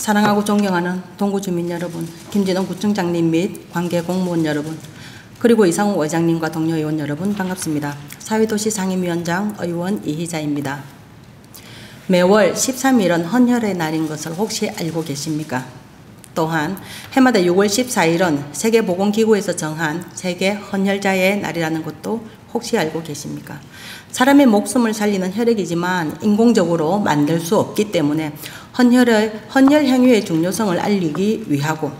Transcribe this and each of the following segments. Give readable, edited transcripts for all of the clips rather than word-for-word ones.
사랑하고 존경하는 동구 주민 여러분, 김진원 구청장님 및 관계 공무원 여러분, 그리고 이상욱 의장님과 동료 의원 여러분 반갑습니다. 사회도시 상임위원장 의원 이희자입니다. 매월 13일은 헌혈의 날인 것을 혹시 알고 계십니까? 또한 해마다 6월 14일은 세계보건기구에서 정한 세계 헌혈자의 날이라는 것도 혹시 알고 계십니까? 사람의 목숨을 살리는 혈액이지만 인공적으로 만들 수 없기 때문에 헌혈 행위의 중요성을 알리기 위하고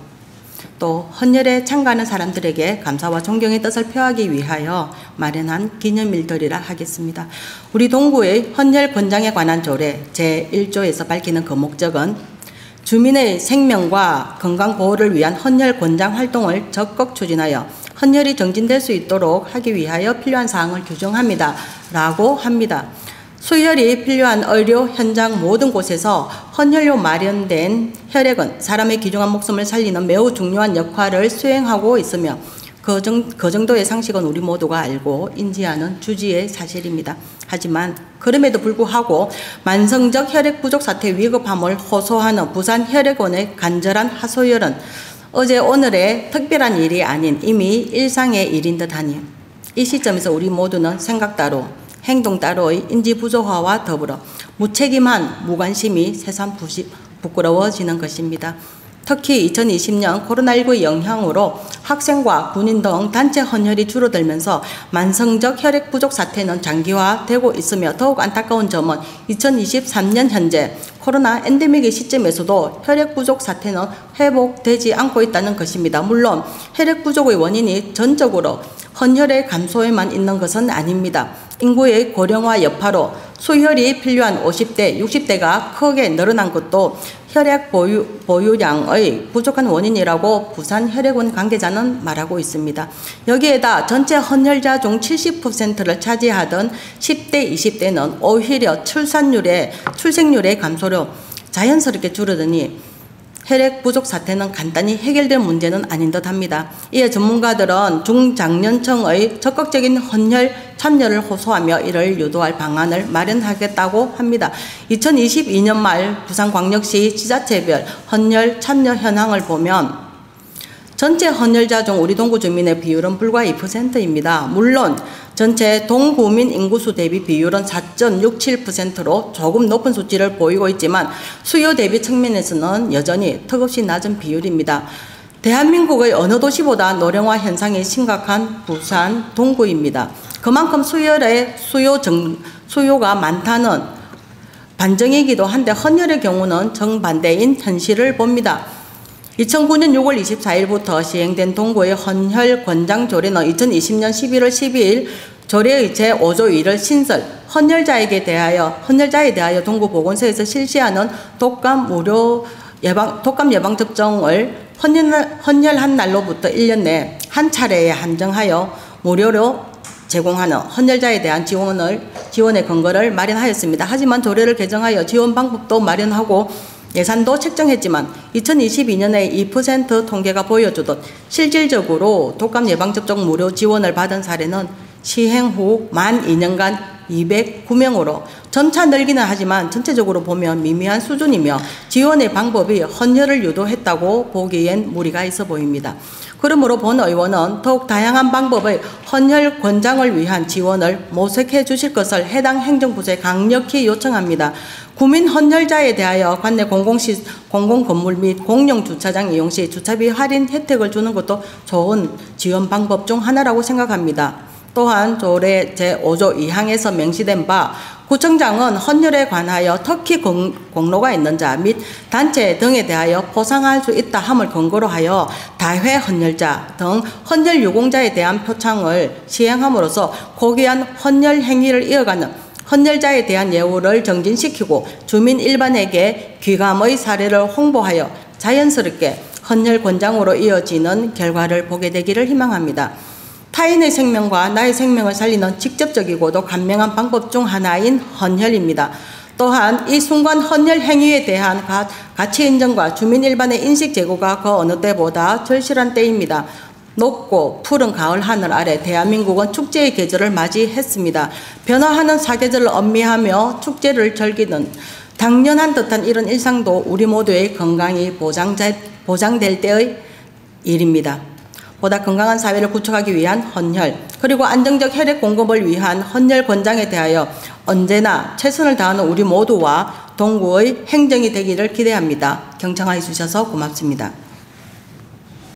또 헌혈에 참가하는 사람들에게 감사와 존경의 뜻을 표하기 위하여 마련한 기념일들이라 하겠습니다. 우리 동구의 헌혈 권장에 관한 조례 제1조에서 밝히는 그 목적은 주민의 생명과 건강 보호를 위한 헌혈 권장 활동을 적극 추진하여 헌혈이 정진될 수 있도록 하기 위하여 필요한 사항을 규정합니다. 라고 합니다. 수혈이 필요한 의료 현장 모든 곳에서 헌혈로 마련된 혈액은 사람의 귀중한 목숨을 살리는 매우 중요한 역할을 수행하고 있으며 그 정도의 상식은 우리 모두가 알고 인지하는 주지의 사실입니다. 하지만 그럼에도 불구하고 만성적 혈액 부족 사태 위급함을 호소하는 부산혈액원의 간절한 하소연은 어제 오늘의 특별한 일이 아닌 이미 일상의 일인 듯하니 이 시점에서 우리 모두는 생각 따로 행동 따로의 인지 부조화와 더불어 무책임한 무관심이 새삼 부끄러워지는 것입니다. 특히 2020년 코로나19의 영향으로 학생과 군인 등 단체 헌혈이 줄어들면서 만성적 혈액 부족 사태는 장기화되고 있으며 더욱 안타까운 점은 2023년 현재 코로나 엔데믹의 시점에서도 혈액 부족 사태는 회복되지 않고 있다는 것입니다. 물론 혈액 부족의 원인이 전적으로 헌혈의 감소에만 있는 것은 아닙니다. 인구의 고령화 여파로 수혈이 필요한 50대, 60대가 크게 늘어난 것도 혈액 보유량의 부족한 원인이라고 부산혈액원 관계자는 말하고 있습니다. 여기에다 전체 헌혈자 중 70%를 차지하던 10대, 20대는 오히려 출생률의 감소로 자연스럽게 줄어드니 혈액 부족 사태는 간단히 해결될 문제는 아닌 듯합니다. 이에 전문가들은 중장년층의 적극적인 헌혈 참여를 호소하며 이를 유도할 방안을 마련하겠다고 합니다. 2022년 말 부산광역시 지자체별 헌혈 참여 현황을 보면 전체 헌혈자 중 우리 동구 주민의 비율은 불과 2%입니다. 물론 전체 동구민 인구수 대비 비율은 4.67%로 조금 높은 수치를 보이고 있지만 수요 대비 측면에서는 여전히 턱없이 낮은 비율입니다. 대한민국의 어느 도시보다 노령화 현상이 심각한 부산 동구입니다. 그만큼 수혈의 수요가 많다는 반증이기도 한데 헌혈의 경우는 정반대인 현실을 봅니다. 2009년 6월 24일부터 시행된 동구의 헌혈 권장 조례는 2020년 11월 12일 조례의 제5조 1을 신설, 헌혈자에 대하여 동구 보건소에서 실시하는 독감 예방 접종을 헌혈한 날로부터 1년 내 한 차례에 한정하여 무료로 제공하는 헌혈자에 대한 지원의 근거를 마련하였습니다. 하지만 조례를 개정하여 지원 방법도 마련하고 예산도 책정했지만 2022년에 2% 통계가 보여주듯 실질적으로 독감 예방접종 무료 지원을 받은 사례는 시행 후 만 2년간 209명으로 점차 늘기는 하지만 전체적으로 보면 미미한 수준이며 지원의 방법이 헌혈을 유도했다고 보기엔 무리가 있어 보입니다. 그러므로 본 의원은 더욱 다양한 방법의 헌혈 권장을 위한 지원을 모색해 주실 것을 해당 행정부처에 강력히 요청합니다. 구민 헌혈자에 대하여 관내 공공건물 및 공용주차장 이용 시 주차비 할인 혜택을 주는 것도 좋은 지원 방법 중 하나라고 생각합니다. 또한 조례 제5조 2항에서 명시된 바 구청장은 헌혈에 관하여 특히 공로가 있는 자 및 단체 등에 대하여 포상할 수 있다 함을 근거로 하여 다회 헌혈자 등 헌혈 유공자에 대한 표창을 시행함으로써 고귀한 헌혈 행위를 이어가는 헌혈자에 대한 예우를 정진시키고 주민 일반에게 귀감의 사례를 홍보하여 자연스럽게 헌혈 권장으로 이어지는 결과를 보게 되기를 희망합니다. 타인의 생명과 나의 생명을 살리는 직접적이고도 간명한 방법 중 하나인 헌혈입니다. 또한 이 순간 헌혈 행위에 대한 가치 인정과 주민 일반의 인식 제고가 그 어느 때보다 절실한 때입니다. 높고 푸른 가을 하늘 아래 대한민국은 축제의 계절을 맞이했습니다. 변화하는 사계절을 엄미하며 축제를 즐기는 당연한 듯한 이런 일상도 우리 모두의 건강이 보장될 때의 일입니다. 보다 건강한 사회를 구축하기 위한 헌혈, 그리고 안정적 혈액 공급을 위한 헌혈 권장에 대하여 언제나 최선을 다하는 우리 모두와 동구의 행정이 되기를 기대합니다. 경청하여 주셔서 고맙습니다.